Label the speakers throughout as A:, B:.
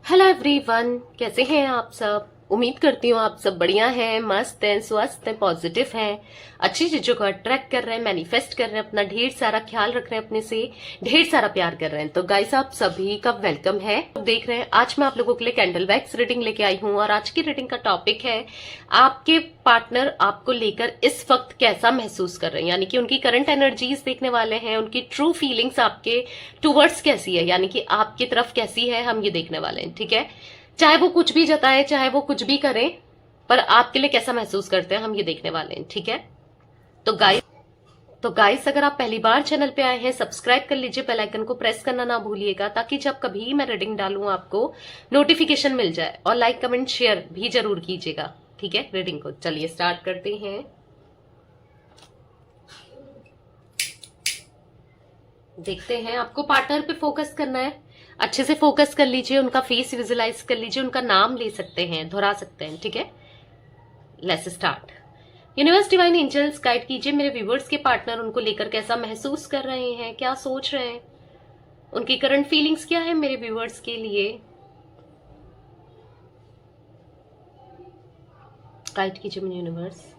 A: Hello everyone, कैसे हैं आप सब। उम्मीद करती हूँ आप सब बढ़िया हैं, मस्त हैं, स्वस्थ हैं, पॉजिटिव हैं, अच्छी चीजों को अट्रैक्ट कर रहे हैं, मैनिफेस्ट कर रहे हैं, अपना ढेर सारा ख्याल रख रहे हैं, अपने से ढेर सारा प्यार कर रहे हैं। तो गाइस, आप सभी का वेलकम है। देख रहे हैं आज मैं आप लोगों के लिए कैंडल वैक्स रीडिंग लेके आई हूँ और आज की रीडिंग का टॉपिक है आपके पार्टनर आपको लेकर इस वक्त कैसा महसूस कर रहे हैं, यानी कि उनकी करंट एनर्जीज देखने वाले हैं, उनकी ट्रू फीलिंग्स आपके टूवर्ड्स कैसी है, यानी कि आपकी तरफ कैसी है, हम ये देखने वाले हैं। ठीक है, चाहे वो कुछ भी जताए, चाहे वो कुछ भी करें, पर आपके लिए कैसा महसूस करते हैं हम ये देखने वाले हैं। ठीक है, तो गाइस अगर आप पहली बार चैनल पे आए हैं, सब्सक्राइब कर लीजिए, बेल आइकन को प्रेस करना ना भूलिएगा, ताकि जब कभी मैं रीडिंग डालूं आपको नोटिफिकेशन मिल जाए। और लाइक कमेंट शेयर भी जरूर कीजिएगा। ठीक है, रीडिंग को चलिए स्टार्ट करते हैं। देखते हैं, आपको पार्टनर पे फोकस करना है, अच्छे से फोकस कर लीजिए, उनका फेस विजुलाइज कर लीजिए, उनका नाम ले सकते हैं, दोहरा सकते हैं। ठीक है, let's start. Universe divine angels guide कीजिए मेरे व्यूवर्स के पार्टनर उनको लेकर कैसा महसूस कर रहे हैं, क्या सोच रहे हैं, उनकी करंट फीलिंग्स क्या है मेरे व्यूवर्स के लिए। गाइड कीजिए मेरे यूनिवर्स।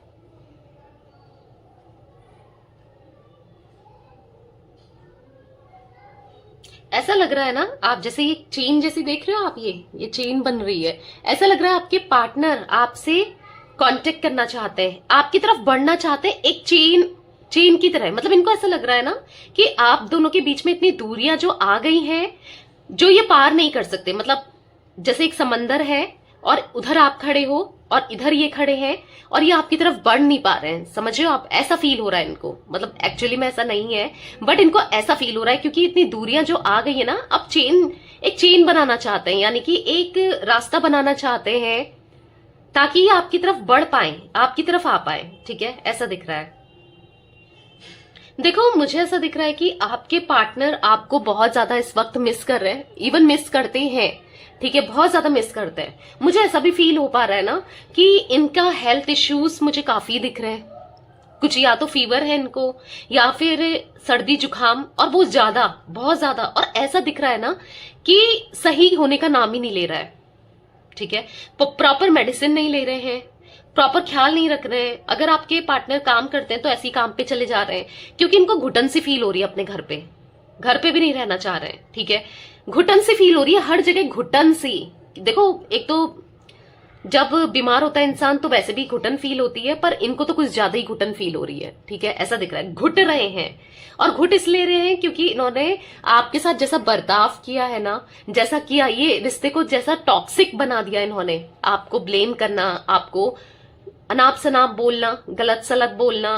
A: ऐसा लग रहा है ना, आप जैसे ये चेन जैसी देख रहे हो आप, ये चेन बन रही है। ऐसा लग रहा है आपके पार्टनर आपसे कांटेक्ट करना चाहते हैं, आपकी तरफ बढ़ना चाहते हैं, एक चेन की तरह। मतलब इनको ऐसा लग रहा है ना कि आप दोनों के बीच में इतनी दूरियां जो आ गई हैं, जो ये पार नहीं कर सकते। मतलब जैसे एक समंदर है और उधर आप खड़े हो और इधर ये खड़े हैं और ये आपकी तरफ बढ़ नहीं पा रहे हैं। समझ रहे हो आप, ऐसा फील हो रहा है इनको। मतलब एक्चुअली में ऐसा नहीं है, बट इनको ऐसा फील हो रहा है क्योंकि इतनी दूरियां जो आ गई है ना, अब एक चेन बनाना चाहते हैं, यानी कि एक रास्ता बनाना चाहते हैं ताकि ये आपकी तरफ बढ़ पाए, आपकी तरफ आ पाए। ठीक है, ऐसा दिख रहा है। देखो, मुझे ऐसा दिख रहा है कि आपके पार्टनर आपको बहुत ज्यादा इस वक्त मिस कर रहे हैं, इवन मिस करते हैं। ठीक है, बहुत ज्यादा मिस करते हैं। मुझे ऐसा भी फील हो पा रहा है ना कि इनका हेल्थ इश्यूज मुझे काफी दिख रहे हैं। कुछ या तो फीवर है इनको, या फिर सर्दी जुकाम, और वो ज्यादा, बहुत ज्यादा। और ऐसा दिख रहा है ना कि सही होने का नाम ही नहीं ले रहा है। ठीक है, प्रॉपर मेडिसिन नहीं ले रहे हैं, प्रॉपर ख्याल नहीं रख रहे हैं। अगर आपके पार्टनर काम करते हैं तो ऐसी काम पे चले जा रहे हैं, क्योंकि इनको घुटन सी फील हो रही है अपने घर पे भी नहीं रहना चाह रहे हैं। ठीक है, घुटन सी फील हो रही है हर जगह, घुटन सी। देखो, एक तो जब बीमार होता है इंसान तो वैसे भी घुटन फील होती है, पर इनको तो कुछ ज्यादा ही घुटन फील हो रही है। ठीक है, ऐसा दिख रहा है, घुट रहे हैं। और घुट इसलिए रहे हैं क्योंकि इन्होंने आपके साथ जैसा बर्ताव किया है ना, जैसा किया, ये रिश्ते को जैसा टॉक्सिक बना दिया इन्होंने। आपको ब्लेम करना, आपको अनाप शनाप बोलना, गलत सलत बोलना,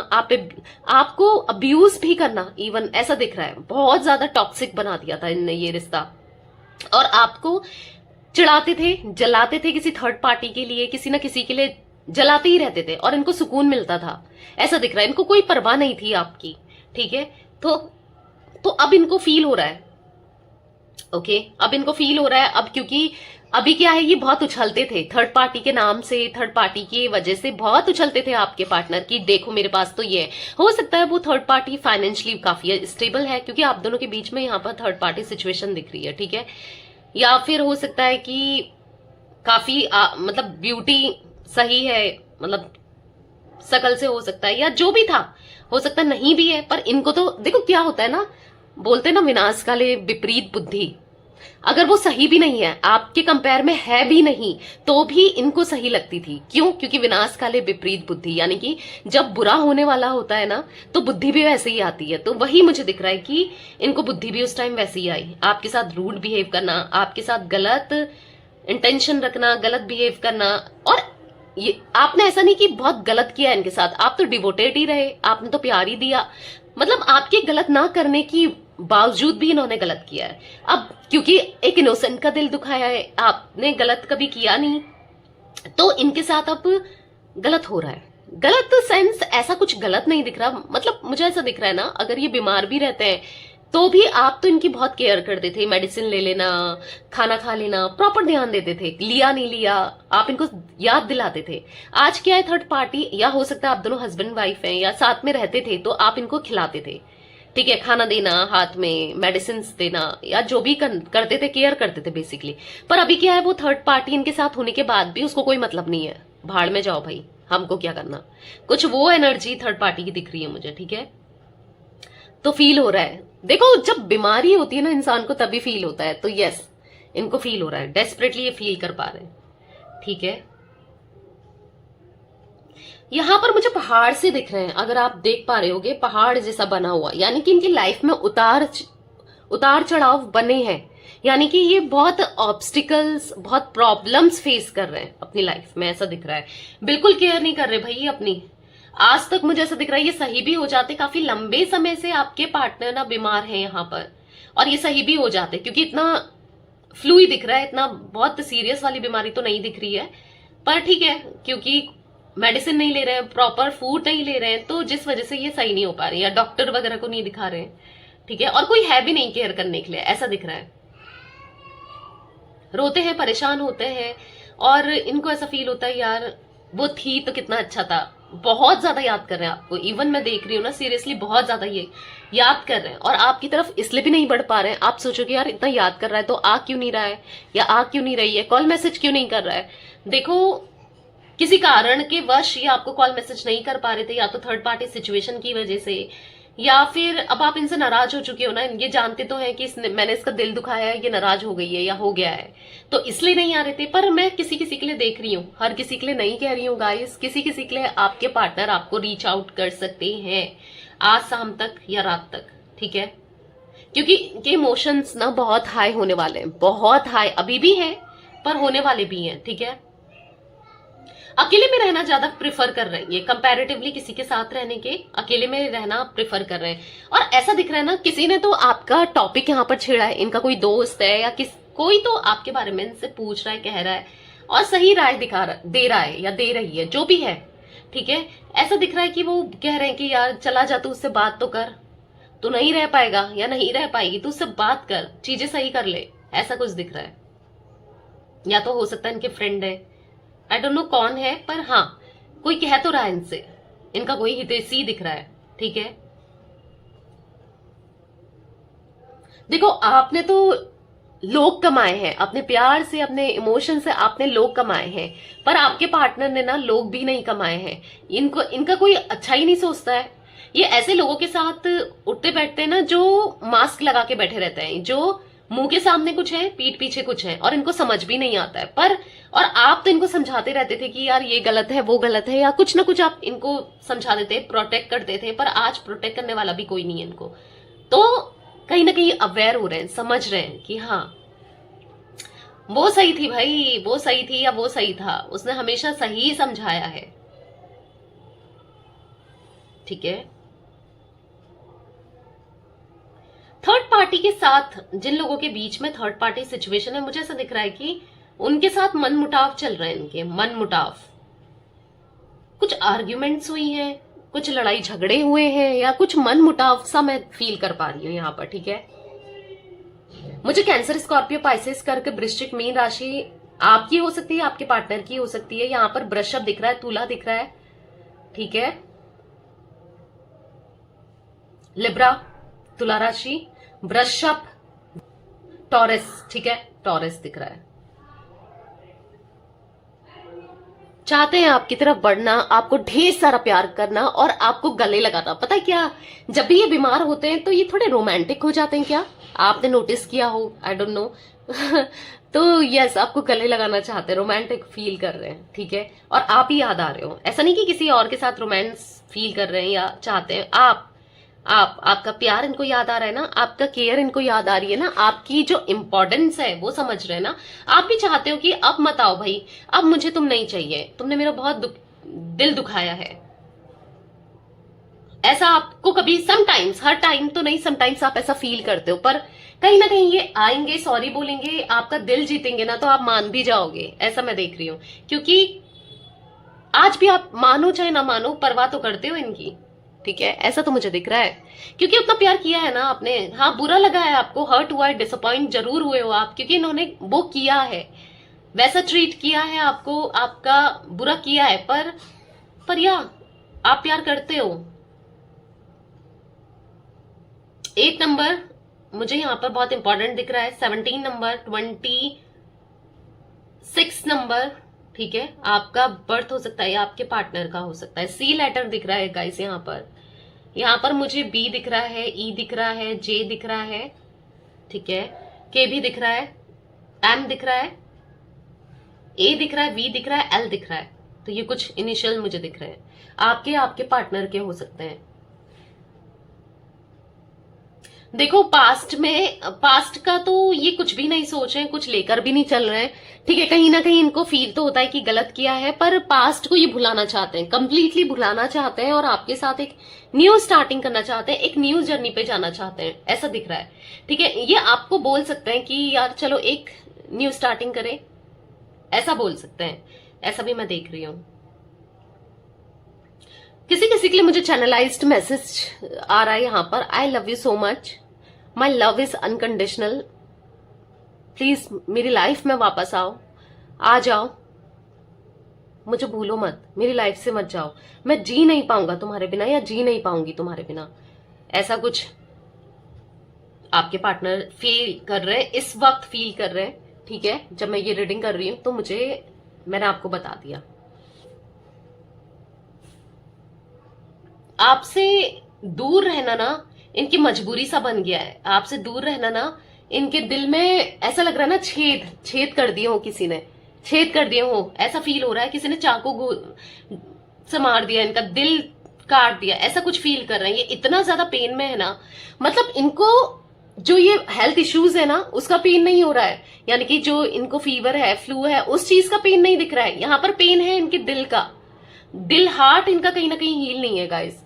A: आपको अब्यूज भी करना, इवन ऐसा दिख रहा है। बहुत ज्यादा टॉक्सिक बना दिया था इनने ये रिश्ता, और आपको चिढ़ाते थे, जलाते थे, किसी थर्ड पार्टी के लिए, किसी ना किसी के लिए जलाते ही रहते थे, और इनको सुकून मिलता था। ऐसा दिख रहा है, इनको कोई परवाह नहीं थी आपकी। ठीक है, तो अब इनको फील हो रहा है। ओके, अब इनको फील हो रहा है। अब क्योंकि अभी क्या है, ये बहुत उछलते थे थर्ड पार्टी के नाम से, थर्ड पार्टी की वजह से बहुत उछलते थे आपके पार्टनर की। देखो मेरे पास तो ये है। हो सकता है वो थर्ड पार्टी फाइनेंशियली काफी स्टेबल है, क्योंकि आप दोनों के बीच में यहाँ पर थर्ड पार्टी सिचुएशन दिख रही है। ठीक है, या फिर हो सकता है कि काफी मतलब ब्यूटी सही है, मतलब शकल से हो सकता है, या जो भी था, हो सकता नहीं भी है। पर इनको तो देखो क्या होता है ना, बोलते ना विनाश काले विपरीत बुद्धि। अगर वो सही भी नहीं है, आपके कंपेयर में है भी नहीं, तो भी इनको सही लगती थी। क्यों? क्योंकि विनाश काले विपरीत बुद्धि, यानी कि जब बुरा होने वाला होता है ना, तो बुद्धि भी वैसे ही आती है। तो वही मुझे दिख रहा है कि इनको बुद्धि भी उस टाइम वैसे ही आई। आपके साथ रूड बिहेव करना, आपके साथ गलत इंटेंशन रखना, गलत बिहेव करना। और ये आपने ऐसा नहीं कि बहुत गलत किया इनके साथ, आप तो डिवोटेड ही रहे, आपने तो प्यार ही दिया। मतलब आपके गलत ना करने की बावजूद भी इन्होंने गलत किया है। अब क्योंकि एक इनोसेंट का दिल दुखाया है, आपने गलत कभी किया नहीं, तो इनके साथ अब गलत हो रहा है। गलत सेंस, ऐसा कुछ गलत नहीं दिख रहा। मतलब मुझे ऐसा दिख रहा है ना, अगर ये बीमार भी रहते हैं तो भी आप तो इनकी बहुत केयर करते थे, मेडिसिन ले लेना, खाना खा लेना, प्रॉपर ध्यान देते थे। लिया नहीं लिया, आप इनको याद दिलाते थे। आज क्या है, थर्ड पार्टी, या हो सकता है आप दोनों हस्बैंड वाइफ हैं या साथ में रहते थे, तो आप इनको खिलाते थे। ठीक है, खाना देना, हाथ में मेडिसिन देना, या जो भी करते थे, केयर करते थे बेसिकली। पर अभी क्या है, वो थर्ड पार्टी इनके साथ होने के बाद भी उसको कोई मतलब नहीं है। भाड़ में जाओ भाई, हमको क्या करना। कुछ वो एनर्जी थर्ड पार्टी की दिख रही है मुझे, ठीक है। तो फील हो रहा है, देखो जब बीमारी होती है ना इंसान को तभी फील होता है। तो यस, इनको फील हो रहा है, डेस्परेटली ये फील कर पा रहे हैं, ठीक है। यहां पर मुझे पहाड़ से दिख रहे हैं, अगर आप देख पा रहे होगे, पहाड़ जैसा बना हुआ, यानी कि इनकी लाइफ में उतार चढ़ाव बने हैं। यानी कि ये बहुत ऑब्स्टिकल्स, बहुत प्रॉब्लम्स फेस कर रहे हैं अपनी लाइफ में, ऐसा दिख रहा है। बिल्कुल केयर नहीं कर रहे भाई ये अपनी। आज तक मुझे ऐसा दिख रहा है ये सही भी हो जाते, काफी लंबे समय से आपके पार्टनर ना बीमार है यहाँ पर, और ये सही भी हो जाते, क्योंकि इतना फ्लू ही दिख रहा है, इतना बहुत सीरियस वाली बीमारी तो नहीं दिख रही है। पर ठीक है, क्योंकि मेडिसिन नहीं ले रहे हैं, प्रॉपर फूड नहीं ले रहे हैं, तो जिस वजह से ये सही नहीं हो पा रही, या डॉक्टर वगैरह को नहीं दिखा रहे हैं, ठीक है। और कोई है भी नहीं केयर करने के लिए, ऐसा दिख रहा है। रोते हैं, परेशान होते हैं, और इनको ऐसा फील होता है यार वो थी तो कितना अच्छा था। बहुत ज्यादा याद कर रहे हैं आपको, इवन मैं देख रही हूँ ना, सीरियसली बहुत ज्यादा ये याद कर रहे हैं। और आपकी तरफ इसलिए भी नहीं बढ़ पा रहे हैं, आप सोचोगे यार इतना याद कर रहा है तो आ क्यों नहीं रहा है, या आ क्यों नहीं रही है, कॉल मैसेज क्यों नहीं कर रहा है। देखो किसी कारण के वश ये आपको कॉल मैसेज नहीं कर पा रहे थे, या तो थर्ड पार्टी सिचुएशन की वजह से, या फिर अब आप इनसे नाराज हो चुके हो ना, ये जानते तो हैं कि मैंने इसका दिल दुखाया है, ये नाराज हो गई है या हो गया है, तो इसलिए नहीं आ रहे थे। पर मैं किसी किसी के लिए देख रही हूँ, हर किसी के लिए नहीं कह रही हूँ गाइस, किसी किसी के लिए आपके पार्टनर आपको रीच आउट कर सकते हैं आज शाम तक या रात तक, ठीक है। क्योंकि इनके इमोशंस ना बहुत हाई होने वाले हैं, बहुत हाई अभी भी है, पर होने वाले भी हैं, ठीक है। अकेले में रहना ज्यादा प्रिफर कर रहे हैं ये, कंपैरेटिवली किसी के साथ रहने के अकेले में रहना प्रिफर कर रहे हैं। और ऐसा दिख रहा है ना, किसी ने तो आपका टॉपिक यहाँ पर छेड़ा है, इनका कोई दोस्त है या कोई तो आपके बारे में इनसे पूछ रहा है, कह रहा है, और सही राय दे रहा है या दे रही है, जो भी है, ठीक है। ऐसा दिख रहा है कि वो कह रहे हैं कि यार चला जा, तू उससे बात तो कर, तू नहीं रह पाएगा या नहीं रह पाएगी, तू उससे बात कर, चीजें सही कर ले, ऐसा कुछ दिख रहा है। या तो हो सकता है इनके फ्रेंड है, आई डोंट नो कौन है, पर हाँ कोई कह तो रहा है इनसे, इनका कोई हितैषी दिख रहा है, ठीक है। देखो आपने तो लोग कमाए हैं, अपने प्यार से, अपने इमोशन से आपने लोग कमाए हैं, पर आपके पार्टनर ने ना लोग भी नहीं कमाए हैं। इनका कोई अच्छा ही नहीं सोचता है। ये ऐसे लोगों के साथ उठते बैठते हैं ना, जो मास्क लगा के बैठे रहते हैं, जो मुंह के सामने कुछ है, पीठ पीछे कुछ है, और इनको समझ भी नहीं आता है। पर और आप तो इनको समझाते रहते थे कि यार ये गलत है, वो गलत है, या कुछ ना कुछ आप इनको समझा देते, प्रोटेक्ट करते थे, पर आज प्रोटेक्ट करने वाला भी कोई नहीं है इनको। तो कहीं ना कहीं अवेयर हो रहे हैं, समझ रहे हैं कि हाँ वो सही थी भाई, वो सही थी या वो सही था, उसने हमेशा सही समझाया है, ठीक है। थर्ड पार्टी के साथ, जिन लोगों के बीच में थर्ड पार्टी सिचुएशन है, मुझे ऐसा दिख रहा है कि उनके साथ मन मुटाव चल रहे हैं, इनके मन मुटाव, कुछ आर्ग्यूमेंट्स हुई हैं, कुछ लड़ाई झगड़े हुए हैं, या कुछ मन मुटाव सा मैं फील कर पा रही हूं यहाँ पर, ठीक है। मुझे कैंसर, स्कॉर्पियो, पाइसेस करके वृश्चिक, मीन राशि आपकी हो सकती है, आपके पार्टनर की हो सकती है। यहाँ पर वृषभ दिख रहा है, तुला दिख रहा है, ठीक है, लिब्रा, तुला राशि, वृषभ, टॉरस, ठीक है, टॉरस दिख रहा है। चाहते हैं आपकी तरफ बढ़ना, आपको ढेर सारा प्यार करना और आपको गले लगाना। पता है क्या, जब भी ये बीमार होते हैं तो ये थोड़े रोमांटिक हो जाते हैं, क्या आपने नोटिस किया हो, आई डोंट नो। तो यस, आपको गले लगाना चाहते हैं, रोमांटिक फील कर रहे हैं, ठीक है। और आप ही याद आ रहे हो, ऐसा नहीं कि किसी और के साथ रोमांस फील कर रहे हैं या चाहते हैं। आपका प्यार इनको याद आ रहा है ना, आपका केयर इनको याद आ रही है ना, आपकी जो इम्पोर्टेंस है वो समझ रहे हैं ना। आप भी चाहते हो कि अब मत आओ भाई, अब मुझे तुम नहीं चाहिए, तुमने मेरा बहुत दिल दुखाया है। ऐसा आपको कभी, समटाइम्स, हर टाइम तो नहीं, समटाइम्स आप ऐसा फील करते हो, पर कहीं ना कहीं ये आएंगे, सॉरी बोलेंगे, आपका दिल जीतेंगे ना, तो आप मान भी जाओगे, ऐसा मैं देख रही हूं। क्योंकि आज भी आप मानो चाहे ना मानो, परवाह तो करते हो इनकी, ठीक है, ऐसा तो मुझे दिख रहा है। क्योंकि उतना प्यार किया है ना आपने। हाँ, बुरा लगा है आपको, हर्ट हुआ है, डिसअपॉइंट जरूर हुए हो आप, क्योंकि इन्होंने वो किया है, वैसा ट्रीट किया है आपको, आपका बुरा किया है, पर या आप प्यार करते हो। 8 नंबर मुझे यहाँ पर बहुत इंपॉर्टेंट दिख रहा है, 17 नंबर, 26 नंबर, ठीक है, आपका बर्थ हो सकता है या आपके पार्टनर का हो सकता है। सी लेटर दिख रहा है गाइस यहाँ पर मुझे बी दिख रहा है, ई दिख रहा है, जे दिख रहा है, ठीक है, के भी दिख रहा है, एम दिख रहा है, ए दिख रहा है, वी दिख रहा है, एल दिख रहा है। तो ये कुछ इनिशियल मुझे दिख रहे हैं, आपके पार्टनर के हो सकते हैं। देखो पास्ट का तो ये कुछ भी नहीं सोच रहे हैं, कुछ लेकर भी नहीं चल रहे हैं, ठीक है। कहीं ना कहीं इनको फील तो होता है कि गलत किया है, पर पास्ट को ये भुलाना चाहते हैं, कंप्लीटली भुलाना चाहते हैं और आपके साथ एक न्यू स्टार्टिंग करना चाहते हैं, एक न्यू जर्नी पे जाना चाहते हैं, ऐसा दिख रहा है, ठीक है। ये आपको बोल सकते हैं कि यार चलो एक न्यू स्टार्टिंग करें, ऐसा बोल सकते हैं, ऐसा भी मैं देख रही हूं। किसी किसी के लिए मुझे चैनलाइज्ड मैसेज आ रहा है यहाँ पर, I love you so much, my love is unconditional, please मेरी लाइफ में वापस आओ, आ जाओ, मुझे भूलो मत, मेरी लाइफ से मत जाओ, मैं जी नहीं पाऊंगा तुम्हारे बिना या जी नहीं पाऊंगी तुम्हारे बिना, ऐसा कुछ आपके पार्टनर फील कर रहे हैं, इस वक्त फील कर रहे हैं, ठीक है। जब मैं ये रीडिंग कर रही हूं तो मैंने आपको बता दिया। आपसे दूर रहना ना इनकी मजबूरी सा बन गया है, आपसे दूर रहना ना इनके दिल में ऐसा लग रहा है ना, छेद कर दिए हो, किसी ने छेद कर दिए हो, ऐसा फील हो रहा है, किसी ने चाकू से मार दिया, इनका दिल काट दिया, ऐसा कुछ फील कर रहे हैं। ये इतना ज्यादा पेन में है ना, मतलब इनको जो ये हेल्थ इश्यूज है ना उसका पेन नहीं हो रहा है, यानी कि जो इनको फीवर है, फ्लू है, उस चीज का पेन नहीं दिख रहा है, यहाँ पर पेन है इनके दिल का, दिल हार्ट इनका कहीं ना कहीं हील नहीं है गाइस,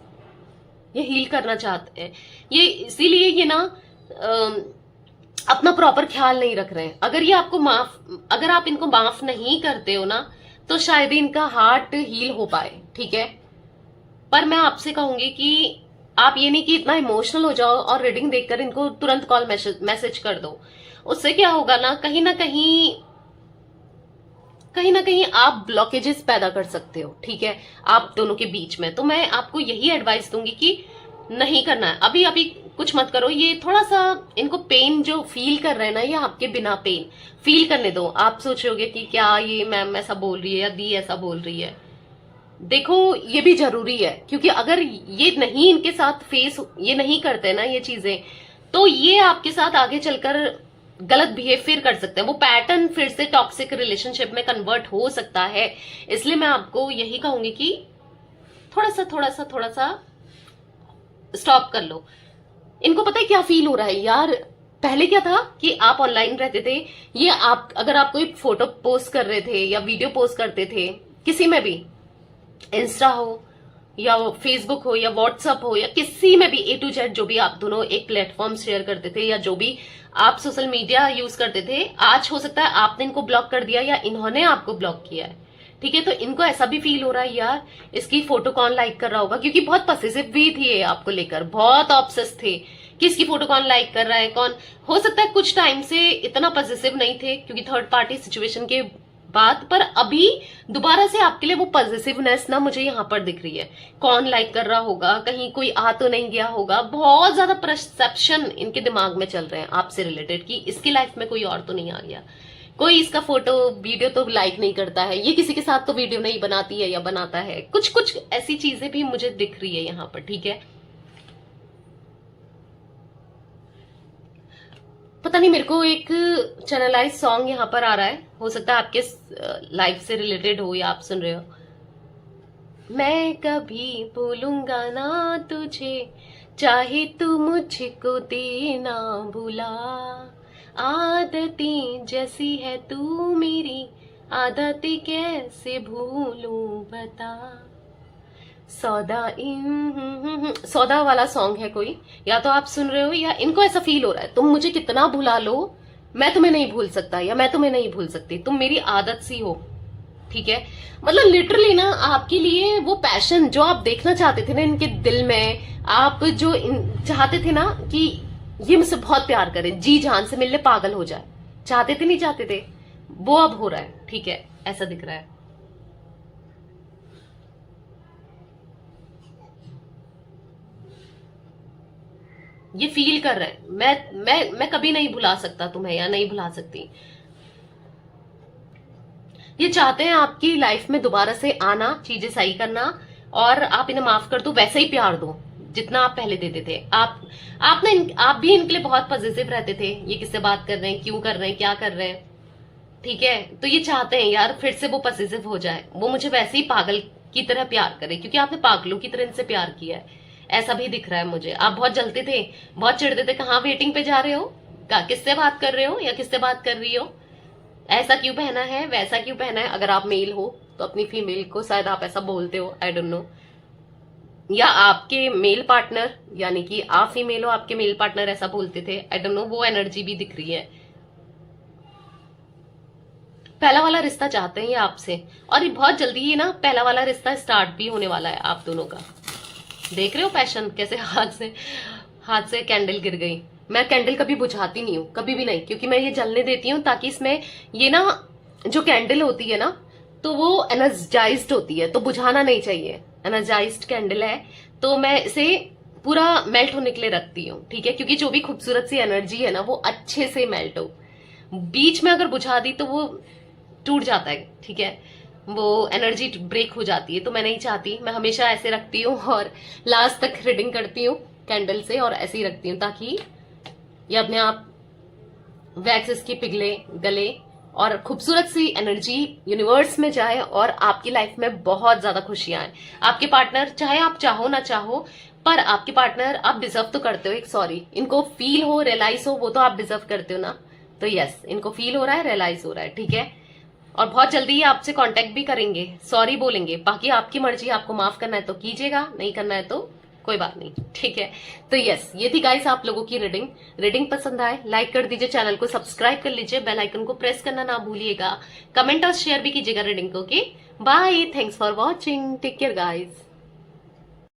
A: ये हील करना चाहते हैं ये, इसीलिए ये ना अपना प्रॉपर ख्याल नहीं रख रहे हैं। अगर आप इनको माफ नहीं करते हो ना तो शायद इनका हार्ट हील हो पाए, ठीक है। पर मैं आपसे कहूंगी कि आप ये नहीं कि इतना इमोशनल हो जाओ और रीडिंग देखकर इनको तुरंत कॉल मैसेज कर दो, उससे क्या होगा ना कहीं ना कहीं आप ब्लॉकेजेस पैदा कर सकते हो, ठीक है, आप दोनों के बीच में। तो मैं आपको यही एडवाइस दूंगी कि नहीं करना है, अभी कुछ मत करो, ये थोड़ा सा इनको पेन जो फील कर रहे हैं ना, ये आपके बिना पेन फील करने दो। आप सोचोगे कि क्या ये मैम ऐसा बोल रही है या दी ऐसा बोल रही है, देखो ये भी जरूरी है, क्योंकि अगर ये नहीं इनके साथ ये नहीं करते ना ये चीजें, तो ये आपके साथ आगे चलकर गलत बिहेव फिर कर सकते हैं, वो पैटर्न फिर से टॉक्सिक रिलेशनशिप में कन्वर्ट हो सकता है। इसलिए मैं आपको यही कहूंगी कि थोड़ा सा स्टॉप कर लो। इनको पता है क्या फील हो रहा है यार, पहले क्या था कि आप ऑनलाइन रहते थे, ये अगर आप कोई फोटो पोस्ट कर रहे थे या वीडियो पोस्ट करते थे किसी में भी, इंस्टा हो या फेसबुक हो या व्हाट्सएप हो या किसी में भी, ए टू जेड जो भी आप दोनों एक प्लेटफॉर्म शेयर करते थे या जो भी आप सोशल मीडिया यूज करते थे, आज हो सकता है आपने इनको ब्लॉक कर दिया या इन्होंने आपको ब्लॉक किया है, ठीक है। तो इनको ऐसा भी फील हो रहा है यार इसकी फोटो कौन लाइक कर रहा होगा, क्योंकि बहुत पॉसेसिव भी थी ये आपको लेकर, बहुत ऑब्सेस थे कि इसकी फोटो कौन लाइक कर रहा है, कौन, हो सकता है कुछ टाइम से इतना पॉसेसिव नहीं थे क्योंकि थर्ड पार्टी सिचुएशन के बाद, पर अभी दोबारा से आपके लिए वो पॉजिटिवनेस ना मुझे यहाँ पर दिख रही है। कौन लाइक कर रहा होगा, कहीं कोई आ तो नहीं गया होगा, बहुत ज्यादा परसेप्शन इनके दिमाग में चल रहे हैं आपसे रिलेटेड कि इसकी लाइफ में कोई और तो नहीं आ गया, कोई इसका फोटो वीडियो तो लाइक नहीं करता है, ये किसी के साथ तो वीडियो नहीं बनाती है या बनाता है, कुछ ऐसी चीजें भी मुझे दिख रही है यहाँ पर, ठीक है। पता नहीं, मेरे को एक चैनलाइज सॉन्ग यहाँ पर आ रहा है, हो सकता है आपके लाइफ से रिलेटेड हो या आप सुन रहे हो। मैं कभी भूलूंगा ना तुझे, चाहे तू मुझको देना भुला, आदतें जैसी है तू मेरी, आदतें कैसे भूलूं बता। सौदा वाला सॉन्ग है कोई, या तो आप सुन रहे हो या इनको ऐसा फील हो रहा है तुम मुझे कितना भुला लो मैं तुम्हें नहीं भूल सकता या मैं तुम्हें नहीं भूल सकती, तुम मेरी आदत सी हो, ठीक है। मतलब लिटरली ना आपके लिए वो पैशन जो आप देखना चाहते थे ना इनके दिल में, आप जो चाहते थे ना कि ये मुझसे बहुत प्यार करे, जी जान से मिलने पागल हो जाए, चाहते थे नहीं चाहते थे, वो अब हो रहा है, ठीक है, ऐसा दिख रहा है। ये फील कर रहे हैं। मैं कभी नहीं भुला सकता तुम्हें या नहीं भुला सकती। ये चाहते हैं आपकी लाइफ में दोबारा से आना, चीजें सही करना, और आप इन्हें माफ कर दो, वैसे ही प्यार दो जितना आप पहले देते थे। आप भी इनके लिए बहुत पॉजिटिव रहते थे, ये किससे बात कर रहे हैं, क्यों कर रहे हैं, क्या कर रहे हैं, ठीक है। तो ये चाहते हैं यार फिर से वो पॉजिटिव हो जाए, वो मुझे वैसे ही पागल की तरह प्यार करे, क्योंकि आपने पागलों की तरह इनसे प्यार किया है, ऐसा भी दिख रहा है मुझे। आप बहुत जलते थे, बहुत चिढ़ते थे, कहाँ वेटिंग पे जा रहे हो, किससे बात कर रहे हो या किससे बात कर रही हो, ऐसा क्यों पहना है, वैसा क्यों पहना है। अगर आप मेल हो तो अपनी फीमेल को शायद आप ऐसा बोलते हो, आई डोंट नो, या आपके मेल पार्टनर, यानी कि आप फीमेल हो, आपके मेल पार्टनर ऐसा बोलते थे, आई डोंट नो, वो एनर्जी भी दिख रही है। पहला वाला रिश्ता चाहते हैं ये आपसे, और ये बहुत जल्दी ये ना पहला वाला रिश्ता स्टार्ट भी होने वाला है आप दोनों का। देख रहे हो पैशन कैसे हाथ से कैंडल गिर गई। मैं कैंडल कभी बुझाती नहीं हूँ, कभी भी नहीं, क्योंकि मैं ये जलने देती हूँ ताकि इसमें ये ना जो कैंडल होती है ना तो वो एनर्जाइज्ड होती है, तो बुझाना नहीं चाहिए। एनर्जाइज्ड कैंडल है तो मैं इसे पूरा मेल्ट होने के लिए रखती हूँ, ठीक है, क्योंकि जो भी खूबसूरत सी एनर्जी है ना वो अच्छे से मेल्ट हो। बीच में अगर बुझा दी तो वो टूट जाता है, ठीक है, वो एनर्जी ब्रेक हो जाती है, तो मैं नहीं चाहती। मैं हमेशा ऐसे रखती हूँ और लास्ट तक रीडिंग करती हूँ कैंडल से, और ऐसे ही रखती हूँ ताकि ये अपने आप वैक्स इसकी पिघले, गले, और खूबसूरत सी एनर्जी यूनिवर्स में जाए और आपकी लाइफ में बहुत ज्यादा खुशियां आए। आपके पार्टनर, चाहे आप चाहो ना चाहो, पर आपके पार्टनर आप डिजर्व तो करते हो एक सॉरी, इनको फील हो, रियलाइज हो, वो तो आप डिजर्व करते हो ना। तो यस, इनको फील हो रहा है, रियलाइज हो रहा है, ठीक है, और बहुत जल्दी ही आपसे कांटेक्ट भी करेंगे, सॉरी बोलेंगे। बाकी आपकी मर्जी, आपको माफ करना है तो कीजिएगा, नहीं करना है तो कोई बात नहीं, ठीक है। तो यस, ये थी गाइस आप लोगों की रीडिंग पसंद आए लाइक कर दीजिए, चैनल को सब्सक्राइब कर लीजिए, बेल आइकन को प्रेस करना ना भूलिएगा, कमेंट और शेयर भी कीजिएगा रीडिंग को। Okay, bye, thanks for watching, take care guys.